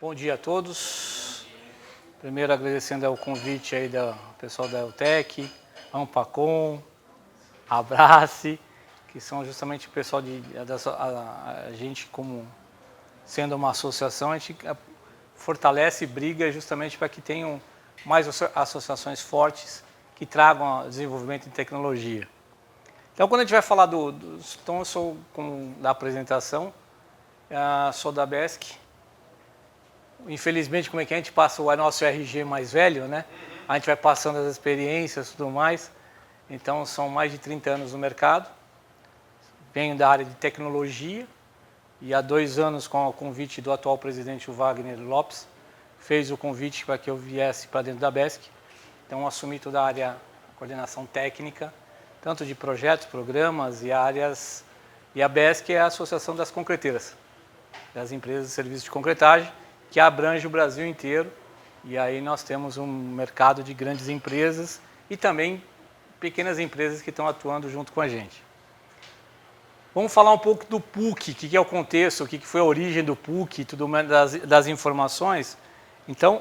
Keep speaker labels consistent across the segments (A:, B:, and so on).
A: Bom dia a todos. Primeiro agradecendo ao convite aí do pessoal da EUTEC, Ampacom, Abrace, que são justamente o pessoal a gente como sendo uma associação, a gente fortalece e briga justamente para que tenham mais associações fortes que tragam desenvolvimento em tecnologia. Então, quando a gente vai falar então eu sou da apresentação, sou da BESC. Infelizmente, como é que a gente passa o nosso RG mais velho, né? A gente vai passando as experiências e tudo mais. Então, são mais de 30 anos no mercado. Venho da área de tecnologia e há 2 anos, com o convite do atual presidente, o Wagner Lopes, fez o convite para que eu viesse para dentro da BESC. Então, assumi toda a área de coordenação técnica, tanto de projetos, programas e áreas. E a BESC é a Associação das Concreteiras, das empresas de serviços de concretagem, que abrange o Brasil inteiro, e aí nós temos um mercado de grandes empresas e também pequenas empresas que estão atuando junto com a gente. Vamos falar um pouco do PUC, o que é o contexto, o que foi a origem do PUC, tudo das informações. Então,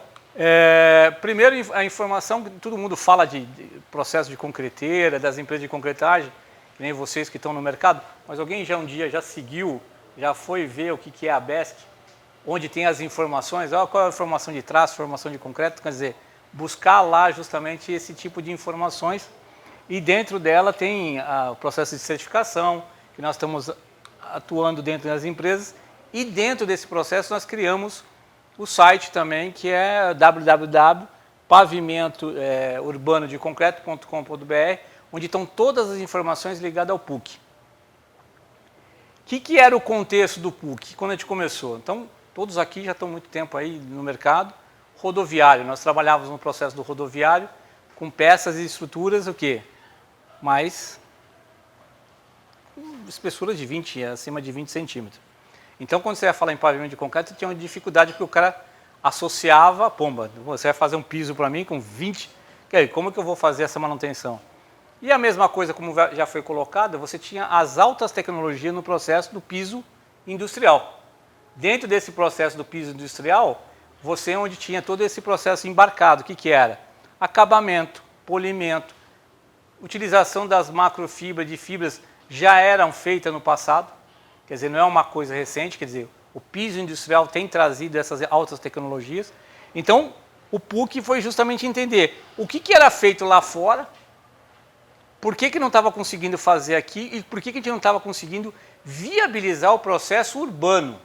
A: primeiro a informação, todo mundo fala de processo de concreteira, das empresas de concretagem, que nem vocês que estão no mercado, mas alguém já um dia já seguiu, já foi ver o que é a BESC? Onde tem as informações, qual é a informação de traço, informação de concreto, quer dizer, buscar lá justamente esse tipo de informações, e dentro dela tem o processo de certificação, que nós estamos atuando dentro das empresas, e dentro desse processo nós criamos o site também, que é www.pavimentourbanodeconcreto.com.br, onde estão todas as informações ligadas ao PUC. O que era o contexto do PUC quando a gente começou? Então, todos aqui já estão há muito tempo aí no mercado. Rodoviário, nós trabalhávamos no processo do rodoviário com peças e estruturas, o quê? Mais espessuras de 20, acima de 20 centímetros. Então, quando você ia falar em pavimento de concreto, tinha uma dificuldade porque o cara associava, pomba, você vai fazer um piso para mim com 20, como que eu vou fazer essa manutenção? E a mesma coisa, como já foi colocada, você tinha as altas tecnologias no processo do piso industrial. Dentro desse processo do piso industrial, você onde tinha todo esse processo embarcado, o que era? Acabamento, polimento, utilização das macrofibras, de fibras já eram feitas no passado, quer dizer, não é uma coisa recente, quer dizer, o piso industrial tem trazido essas altas tecnologias. Então, o PUC foi justamente entender o que era feito lá fora, por que não estava conseguindo fazer aqui e por que a gente não estava conseguindo viabilizar o processo urbano.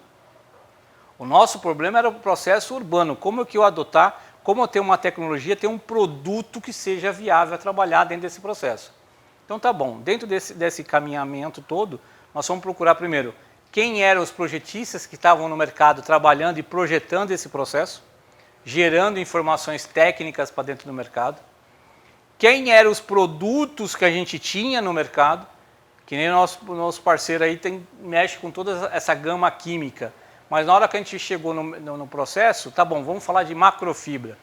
A: O nosso problema era o processo urbano, como que eu adotar, como eu ter uma tecnologia, ter um produto que seja viável a trabalhar dentro desse processo. Então tá bom, dentro desse caminhamento todo, nós vamos procurar primeiro quem eram os projetistas que estavam no mercado trabalhando e projetando esse processo, gerando informações técnicas para dentro do mercado, quem eram os produtos que a gente tinha no mercado, que nem o nosso parceiro aí mexe com toda essa gama química. Mas na hora que a gente chegou no processo, tá bom, vamos falar de macrofibra.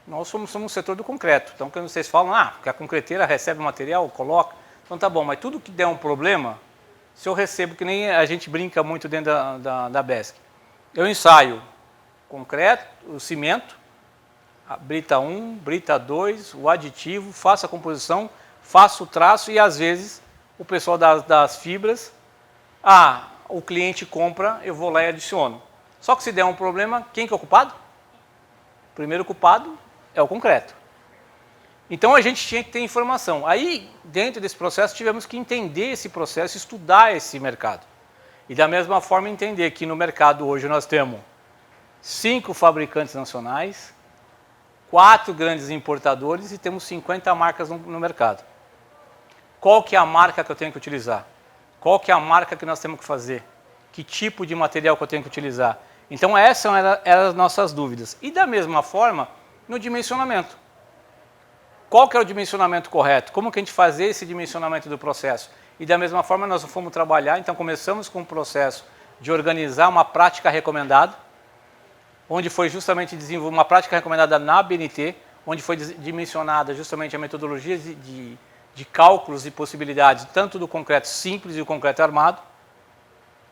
A: Nós somos um setor do concreto. Então, quando vocês falam, que a concreteira recebe o material, coloca. Então, tá bom, mas tudo que der um problema, se eu recebo, que nem a gente brinca muito dentro da BESC, eu ensaio concreto, o cimento, a brita 1, brita 2, o aditivo, faço a composição, faço o traço e, às vezes, o pessoal das fibras, o cliente compra, eu vou lá e adiciono. Só que se der um problema, quem que é o culpado? O primeiro culpado é o concreto. Então a gente tinha que ter informação. Aí, dentro desse processo, tivemos que entender esse processo, estudar esse mercado. E da mesma forma entender que no mercado hoje nós temos 5 fabricantes nacionais, 4 grandes importadores e temos 50 marcas no mercado. Qual que é a marca que eu tenho que utilizar? Qual que é a marca que nós temos que fazer? Que tipo de material que eu tenho que utilizar? Então essas eram as nossas dúvidas. E da mesma forma, no dimensionamento. Qual que é o dimensionamento correto? Como que a gente fazia esse dimensionamento do processo? E da mesma forma nós fomos trabalhar, então começamos com o processo de organizar uma prática recomendada, onde foi justamente desenvolver uma prática recomendada na BNT, onde foi dimensionada justamente a metodologia de cálculos e possibilidades, tanto do concreto simples e do concreto armado.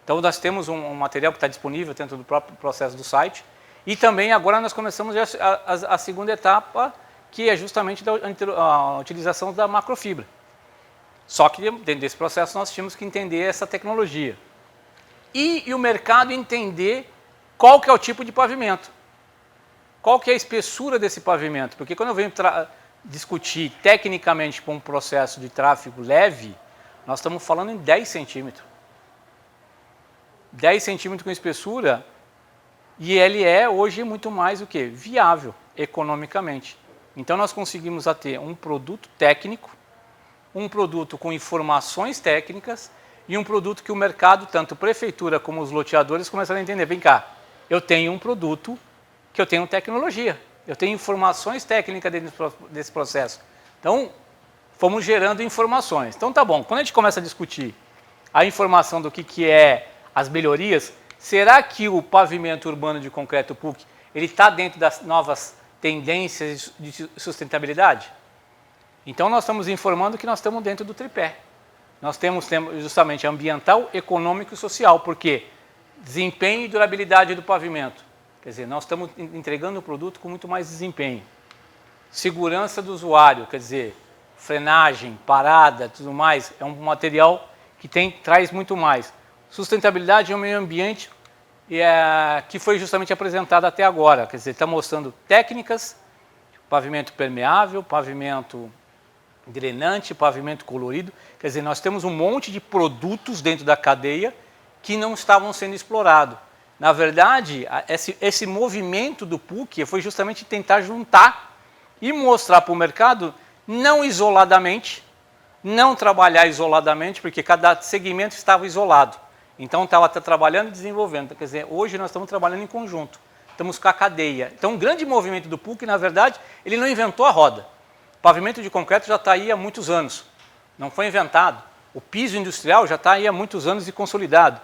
A: Então, nós temos um material que está disponível dentro do próprio processo do site. E também agora nós começamos a segunda etapa, que é justamente a utilização da macrofibra. Só que dentro desse processo nós tínhamos que entender essa tecnologia. E o mercado entender qual que é o tipo de pavimento. Qual que é a espessura desse pavimento. Porque quando eu venho discutir tecnicamente com um processo de tráfego leve, nós estamos falando em 10 centímetros. 10 centímetros com espessura, e ele é hoje muito mais o que? Viável economicamente. Então nós conseguimos ter um produto técnico, um produto com informações técnicas e um produto que o mercado, tanto prefeitura como os loteadores, começaram a entender. Vem cá, eu tenho um produto que eu tenho tecnologia, eu tenho informações técnicas dentro desse processo. Então, fomos gerando informações. Então tá bom, quando a gente começa a discutir a informação do que é as melhorias, será que o pavimento urbano de concreto PUC ele está dentro das novas tendências de sustentabilidade? Então nós estamos informando que nós estamos dentro do tripé. Nós temos justamente ambiental, econômico e social, porque desempenho e durabilidade do pavimento. Quer dizer, nós estamos entregando um produto com muito mais desempenho. Segurança do usuário, quer dizer, frenagem, parada, tudo mais, é um material que traz muito mais. Sustentabilidade é um meio ambiente que foi justamente apresentado até agora, quer dizer, está mostrando técnicas, pavimento permeável, pavimento drenante, pavimento colorido, quer dizer, nós temos um monte de produtos dentro da cadeia que não estavam sendo explorados. Na verdade, esse movimento do PUC foi justamente tentar juntar e mostrar para o mercado, não isoladamente, não trabalhar isoladamente, porque cada segmento estava isolado. Então, estava trabalhando e desenvolvendo. Quer dizer, hoje nós estamos trabalhando em conjunto. Estamos com a cadeia. Então, um grande movimento do PUC, na verdade, ele não inventou a roda. O pavimento de concreto já está aí há muitos anos. Não foi inventado. O piso industrial já está aí há muitos anos e consolidado.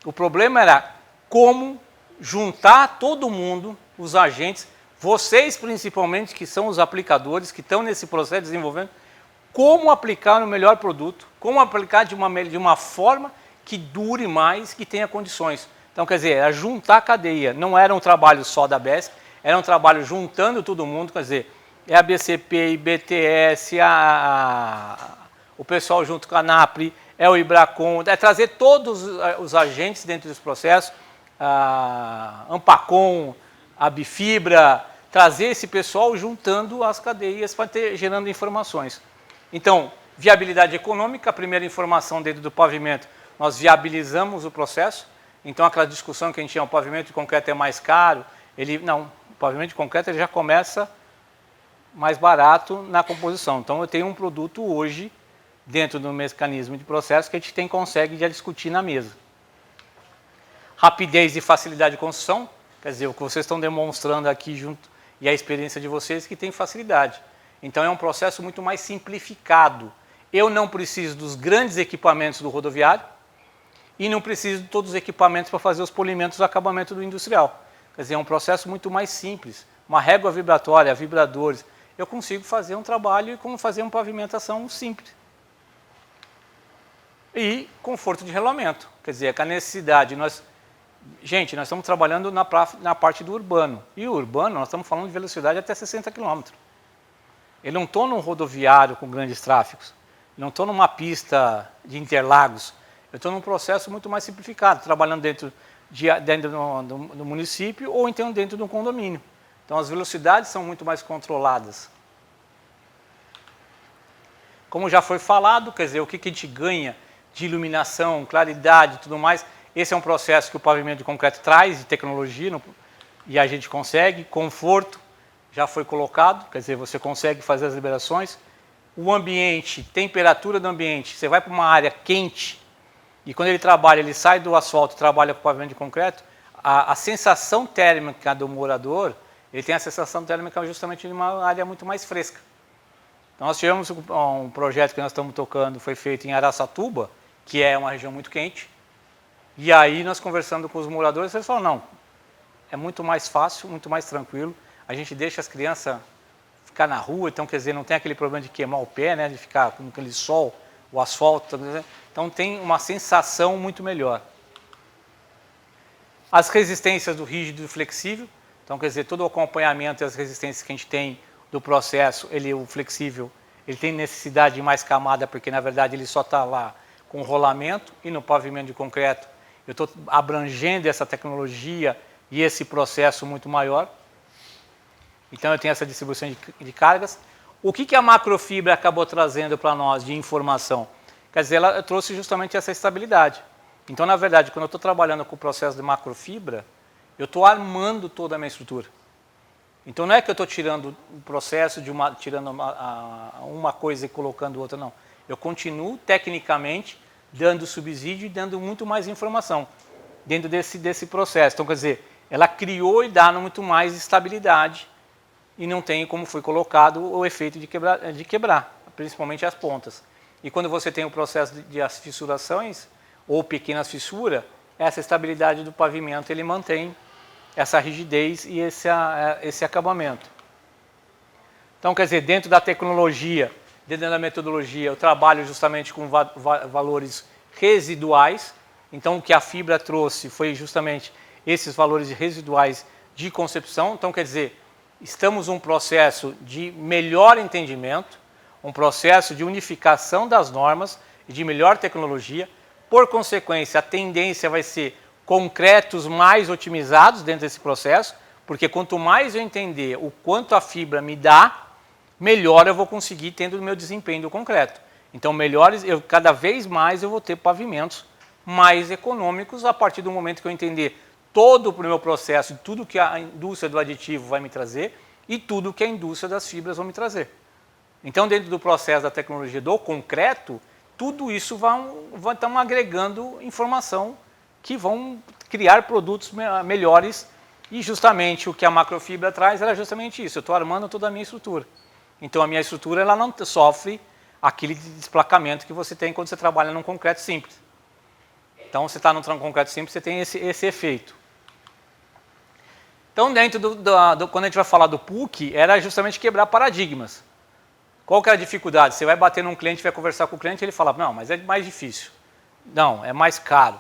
A: O problema era como juntar todo mundo, os agentes, vocês principalmente, que são os aplicadores, que estão nesse processo de desenvolvimento, como aplicar o melhor produto, como aplicar de uma forma que dure mais, que tenha condições. Então, quer dizer, era juntar a cadeia, não era um trabalho só da BESC, era um trabalho juntando todo mundo, quer dizer, é a BCP, IBTS, o pessoal junto com a NAPRI, é o IBRACON, é trazer todos os agentes dentro desse processo, a Ampacom, a Bifibra, trazer esse pessoal juntando as cadeias para gerando informações. Então, viabilidade econômica, a primeira informação dentro do pavimento, nós viabilizamos o processo. Então, aquela discussão que a gente tinha, o pavimento de concreto é mais caro, o pavimento de concreto ele já começa mais barato na composição. Então, eu tenho um produto hoje, dentro do mecanismo de processo, que a gente consegue já discutir na mesa. Rapidez e facilidade de construção, quer dizer, o que vocês estão demonstrando aqui junto, e a experiência de vocês que tem facilidade. Então, é um processo muito mais simplificado. Eu não preciso dos grandes equipamentos do rodoviário e não preciso de todos os equipamentos para fazer os polimentos do acabamento do industrial. Quer dizer, é um processo muito mais simples. Uma régua vibratória, vibradores. Eu consigo fazer um trabalho e como fazer uma pavimentação simples. E conforto de rolamento. Quer dizer, a necessidade. Gente, nós estamos trabalhando na parte do urbano. E o urbano, nós estamos falando de velocidade até 60 km. Eu não estou num rodoviário com grandes tráfegos. Não estou numa pista de Interlagos. Eu estou num processo muito mais simplificado, trabalhando dentro do município ou então dentro de um condomínio. Então, as velocidades são muito mais controladas. Como já foi falado, quer dizer, o que a gente ganha de iluminação, claridade e tudo mais, esse é um processo que o pavimento de concreto traz de tecnologia e a gente consegue. Conforto já foi colocado, quer dizer, você consegue fazer as liberações. O ambiente, temperatura do ambiente, você vai para uma área quente e quando ele sai do asfalto e trabalha com pavimento de concreto, a sensação térmica do morador, ele tem a sensação térmica justamente de uma área muito mais fresca. Então, nós tivemos um projeto que nós estamos tocando, foi feito em Araçatuba, que é uma região muito quente, e aí nós conversando com os moradores, eles falaram, não, é muito mais fácil, muito mais tranquilo, a gente deixa as crianças ficar na rua, então, quer dizer, não tem aquele problema de queimar o pé, né, de ficar com aquele sol, o asfalto, então tem uma sensação muito melhor. As resistências do rígido e do flexível, Então, quer dizer, todo o acompanhamento e as resistências que a gente tem do processo, o flexível, ele tem necessidade de mais camada, porque na verdade ele só está lá com rolamento, e no pavimento de concreto eu estou abrangendo essa tecnologia e esse processo muito maior. Então eu tenho essa distribuição de cargas. O que a macrofibra acabou trazendo para nós de informação? Quer dizer, ela trouxe justamente essa estabilidade. Então, na verdade, quando eu estou trabalhando com o processo de macrofibra, eu estou armando toda a minha estrutura. Então não é que eu estou tirando o processo tirando uma coisa e colocando outra, não. Eu continuo tecnicamente dando subsídio e dando muito mais informação dentro desse processo. Então, quer dizer, ela criou e dá muito mais estabilidade e não tem, como foi colocado, o efeito de quebrar, principalmente as pontas. E quando você tem o processo de as fissurações ou pequenas fissuras, essa estabilidade do pavimento ele mantém essa rigidez e esse acabamento. Então, quer dizer, dentro da tecnologia, dentro da metodologia, eu trabalho justamente com valores residuais. Então, o que a fibra trouxe foi justamente esses valores residuais de concepção. Então, quer dizer, estamos num processo de melhor entendimento, um processo de unificação das normas e de melhor tecnologia. Por consequência, a tendência vai ser concretos mais otimizados dentro desse processo, porque quanto mais eu entender o quanto a fibra me dá, melhor eu vou conseguir tendo o meu desempenho do concreto. Então, cada vez mais eu vou ter pavimentos mais econômicos a partir do momento que eu entender todo o meu processo, tudo que a indústria do aditivo vai me trazer e tudo que a indústria das fibras vai me trazer. Então, dentro do processo da tecnologia do concreto, tudo isso vai estar agregando informação que vão criar produtos melhores, e justamente o que a macrofibra traz era justamente isso. Eu estou armando toda a minha estrutura. Então a minha estrutura ela não sofre aquele desplacamento que você tem quando você trabalha num concreto simples. Então você está num concreto simples, você tem esse efeito. Então dentro quando a gente vai falar do PUC, era justamente quebrar paradigmas. Qual que é a dificuldade? Você vai bater num cliente, vai conversar com o cliente, ele fala, não, mas é mais difícil. Não, é mais caro.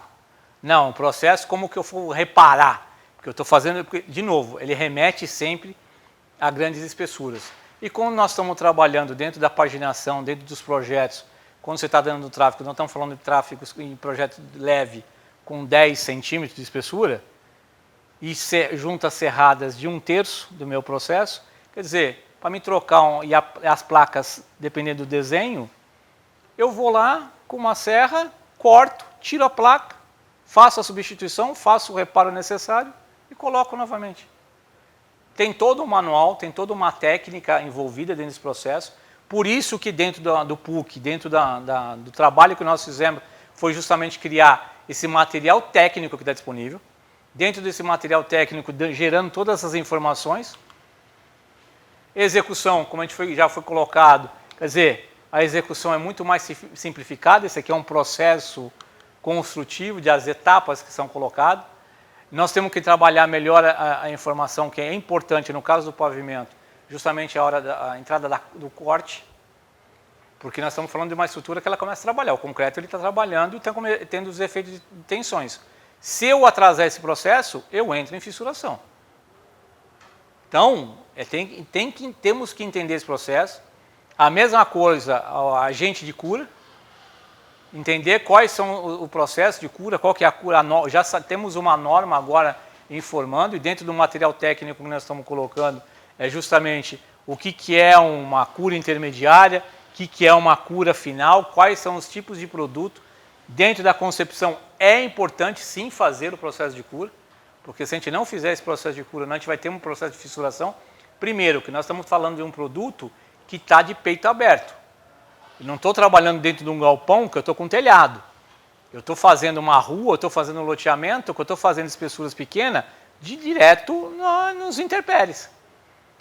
A: Não, o processo, como que eu vou reparar? Porque eu estou fazendo, de novo, ele remete sempre a grandes espessuras. E quando nós estamos trabalhando dentro da paginação, dentro dos projetos, quando você está dando tráfego, nós estamos falando de tráfegos em projeto leve com 10 centímetros de espessura, e juntas serradas de 1/3 do meu processo, quer dizer, para me trocar as placas, dependendo do desenho, eu vou lá com uma serra, corto, tiro a placa, faço a substituição, faço o reparo necessário e coloco novamente. Tem todo um manual, tem toda uma técnica envolvida dentro desse processo. Por isso que dentro do PUC, dentro do trabalho que nós fizemos, foi justamente criar esse material técnico que está disponível. Dentro desse material técnico, gerando todas essas informações. Execução, como já foi colocado, quer dizer, a execução é muito mais simplificada. Esse aqui é um processo construtivo das etapas que são colocadas. Nós temos que trabalhar melhor a informação, que é importante no caso do pavimento, justamente a entrada do corte, porque nós estamos falando de uma estrutura que ela começa a trabalhar. O concreto ele está trabalhando e está tendo os efeitos de tensões. Se eu atrasar esse processo, eu entro em fissuração. Então, temos que entender esse processo. A mesma coisa, a agente de cura, entender quais são o processo de cura, qual que é a cura, já temos uma norma agora informando, e dentro do material técnico que nós estamos colocando, é justamente o que é uma cura intermediária, o que é uma cura final, quais são os tipos de produto. Dentro da concepção é importante sim fazer o processo de cura, porque se a gente não fizer esse processo de cura, a gente vai ter um processo de fissuração. Primeiro, que nós estamos falando de um produto que está de peito aberto. Eu não estou trabalhando dentro de um galpão que eu estou com telhado. Eu estou fazendo uma rua, eu estou fazendo um loteamento, que eu estou fazendo espessuras pequenas, direto nos intempéries.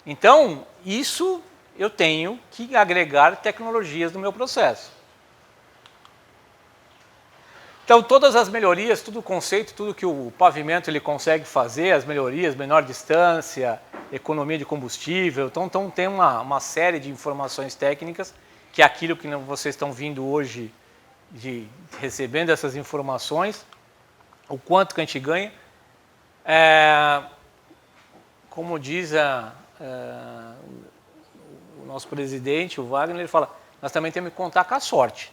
A: Então, isso eu tenho que agregar tecnologias no meu processo. Então, todas as melhorias, todo o conceito, tudo que o pavimento ele consegue fazer, as melhorias, menor distância, economia de combustível, então tem uma série de informações técnicas, que é aquilo que vocês estão vindo hoje, recebendo essas informações, o quanto que a gente ganha. como diz o nosso presidente, o Wagner, ele fala, nós também temos que contar com a sorte.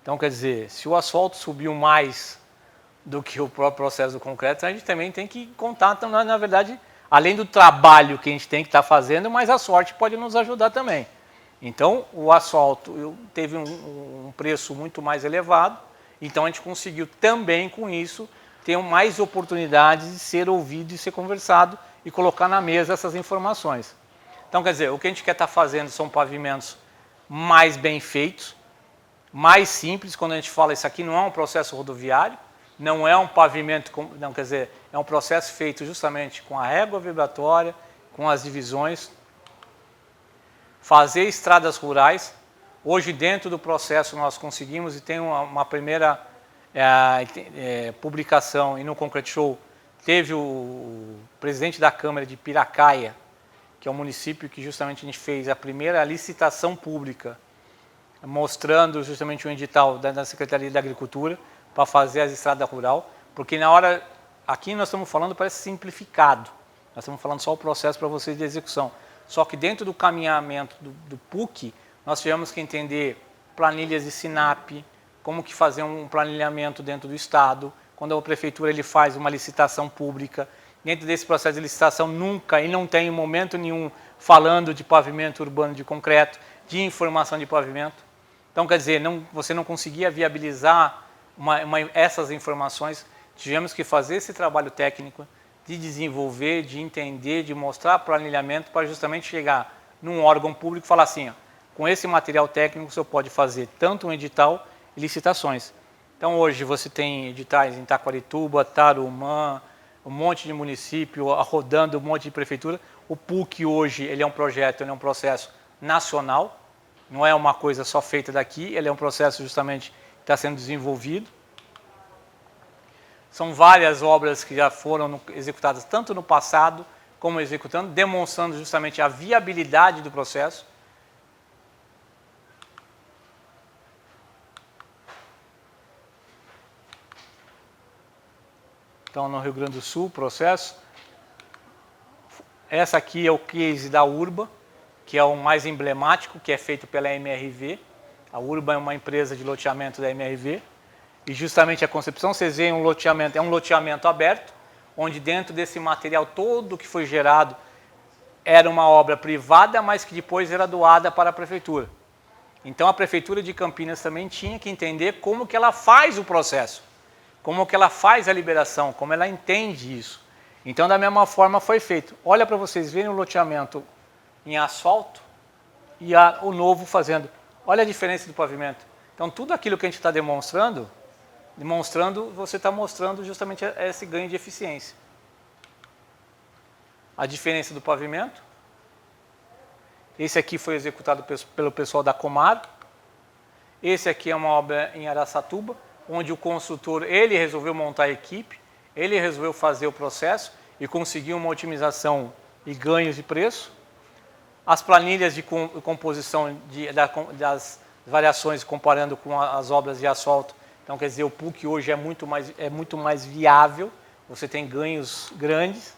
A: Então, quer dizer, se o asfalto subiu mais do que o próprio processo do concreto, a gente também tem que contar, então, na verdade, além do trabalho que a gente tem que estar fazendo, mas a sorte pode nos ajudar também. Então, o asfalto teve um preço muito mais elevado, então a gente conseguiu também com isso ter mais oportunidades de ser ouvido e ser conversado e colocar na mesa essas informações. Então, quer dizer, o que a gente quer estar fazendo são pavimentos mais bem feitos, mais simples. Quando a gente fala isso aqui, não é um processo rodoviário, não é um pavimento, não, quer dizer, é um processo feito justamente com a régua vibratória, com as divisões, fazer estradas rurais. Hoje, dentro do processo, nós conseguimos, e tem uma primeira publicação, e no Concrete Show, teve o presidente da Câmara de Piracaia, que é um município que justamente a gente fez a primeira licitação pública, mostrando justamente o edital da Secretaria da Agricultura para fazer as estradas rural, porque na hora, aqui nós estamos falando, parece simplificado, nós estamos falando só o processo para vocês de execução, só que dentro do caminhamento do PUC, nós tivemos que entender planilhas de SINAP, como que fazer um planilhamento dentro do Estado, quando a Prefeitura ele faz uma licitação pública, dentro desse processo de licitação nunca, e não tem em momento nenhum, falando de pavimento urbano de concreto, de informação de pavimento. Então, quer dizer, você não conseguia viabilizar essas informações, tivemos que fazer esse trabalho técnico de desenvolver, de entender, de mostrar planilhamento para justamente chegar num órgão público e falar assim, ó, com esse material técnico você pode fazer tanto um edital e licitações. Então hoje você tem editais em Taquarituba, Tarumã, um monte de município, rodando um monte de prefeitura. O PUC hoje ele é um projeto, ele é um processo nacional, não é uma coisa só feita daqui, ele é um processo justamente que está sendo desenvolvido. São várias obras que já foram executadas tanto no passado como executando, demonstrando justamente a viabilidade do processo. Então, no Rio Grande do Sul, o processo. Essa aqui é o case da Urba, que é o mais emblemático, que é feito pela MRV. A Urba é uma empresa de loteamento da MRV. E justamente a concepção, vocês veem um loteamento, é um loteamento aberto, onde dentro desse material todo que foi gerado era uma obra privada, mas que depois era doada para a Prefeitura. Então a Prefeitura de Campinas também tinha que entender como que ela faz o processo, como que ela faz a liberação, como ela entende isso. Então da mesma forma foi feito. Olha para vocês verem o loteamento em asfalto e o novo fazendo. Olha a diferença do pavimento. Então tudo aquilo que a gente está demonstrando, você está mostrando justamente esse ganho de eficiência. A diferença do pavimento. Esse aqui foi executado pelo pessoal da Comar. Esse aqui é uma obra em Araçatuba, onde o construtor, ele resolveu montar a equipe, ele resolveu fazer o processo e conseguiu uma otimização e ganhos de preço. As planilhas de composição das variações comparando com as obras de asfalto. Então, quer dizer, o PUC hoje é muito mais viável, você tem ganhos grandes.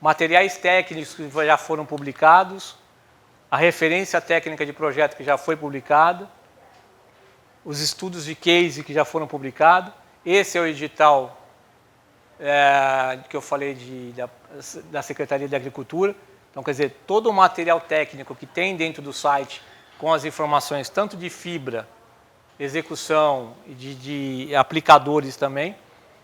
A: Materiais técnicos que já foram publicados, a referência técnica de projeto que já foi publicada, os estudos de case que já foram publicados. Esse é o edital que eu falei da Secretaria de Agricultura. Então, quer dizer, todo o material técnico que tem dentro do site, com as informações tanto de fibra, execução e de aplicadores também,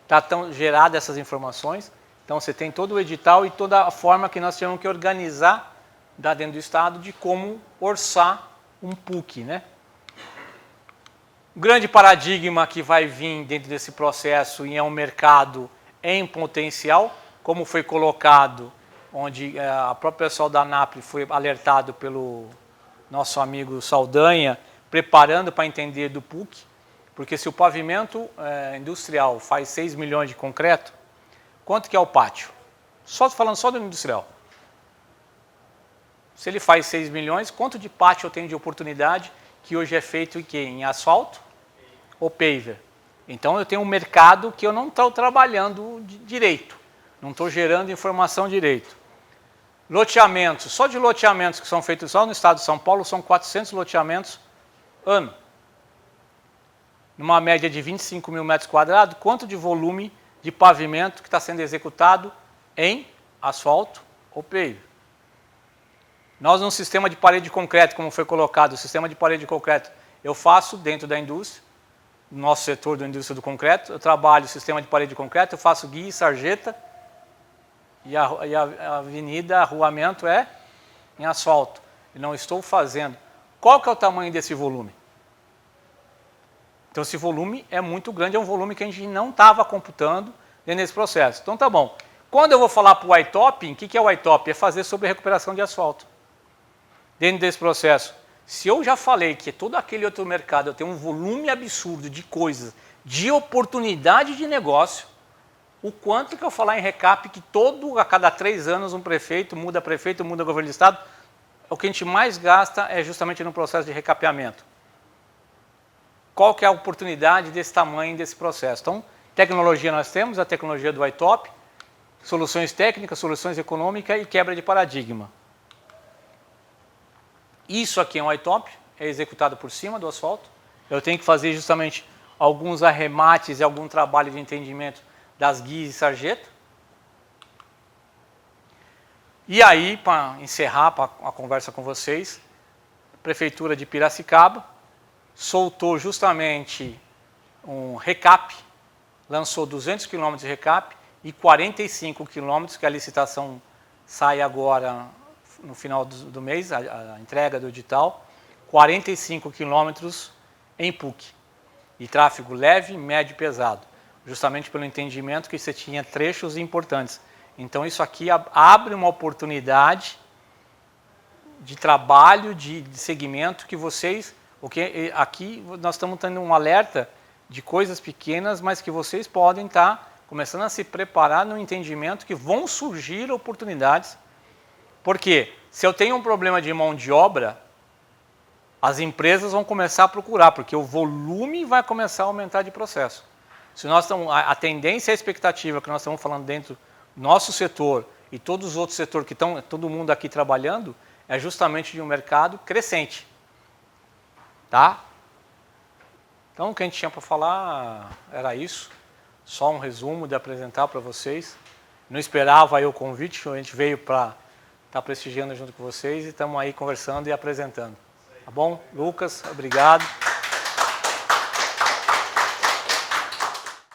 A: está gerado essas informações. Então você tem todo o edital e toda a forma que nós temos que organizar dentro do Estado de como orçar um PUC, né? O grande paradigma que vai vir dentro desse processo e é um mercado em potencial, como foi colocado, onde a própria pessoal da ANAP foi alertado pelo nosso amigo Saldanha, preparando para entender do PUC, porque se o pavimento industrial faz 6 milhões de concreto, quanto que é o pátio? Falando só do industrial. Se ele faz 6 milhões, quanto de pátio eu tenho de oportunidade que hoje é feito em asfalto ou paver? Então eu tenho um mercado que eu não estou trabalhando direito, não estou gerando informação direito. Loteamentos, só de loteamentos que são feitos só no estado de São Paulo, são 400 loteamentos ano. Numa média de 25 mil metros quadrados, quanto de volume de pavimento que está sendo executado em asfalto ou pave? Nós, num sistema de parede de concreto, como foi colocado, o sistema de parede de concreto, eu faço dentro da indústria, no nosso setor da indústria do concreto, eu trabalho o sistema de parede de concreto, eu faço guia e sarjeta, e a avenida, arruamento é em asfalto. E não estou fazendo. Qual que é o tamanho desse volume? Então, esse volume é muito grande, é um volume que a gente não estava computando dentro desse processo. Então, tá bom. Quando eu vou falar para o iTopping, o que é o iTopping? É fazer sobre recuperação de asfalto. Dentro desse processo, se eu já falei que todo aquele outro mercado eu tenho um volume absurdo de coisas, de oportunidade de negócio, o quanto que eu falar em recap, que a cada 3 anos um prefeito, muda governo de estado, o que a gente mais gasta é justamente no processo de recapeamento. Qual que é a oportunidade desse tamanho, desse processo? Então, tecnologia nós temos, a tecnologia do iTop, soluções técnicas, soluções econômicas e quebra de paradigma. Isso aqui é um iTop, é executado por cima do asfalto. Eu tenho que fazer justamente alguns arremates e algum trabalho de entendimento das guias e sarjeta. E aí, para encerrar a conversa com vocês, a Prefeitura de Piracicaba soltou justamente um recap, lançou 200 km de recap e 45 km, que a licitação sai agora no final do mês, a entrega do edital, 45 quilômetros em PUC, e tráfego leve, médio e pesado, justamente pelo entendimento que você tinha trechos importantes. Então isso aqui abre uma oportunidade de trabalho, de segmento que vocês, porque aqui nós estamos tendo um alerta de coisas pequenas, mas que vocês podem estar começando a se preparar no entendimento que vão surgir oportunidades. Porque se eu tenho um problema de mão de obra, as empresas vão começar a procurar, porque o volume vai começar a aumentar de processo. Se nós estamos, a tendência e a expectativa que nós estamos falando dentro do nosso setor e todos os outros setores que estão, todo mundo aqui trabalhando, é justamente de um mercado crescente. Tá? Então, o que a gente tinha para falar era isso. Só um resumo de apresentar para vocês. Não esperava aí o convite, a gente veio para estar prestigiando junto com vocês e estamos aí conversando e apresentando. Tá bom? Lucas, obrigado.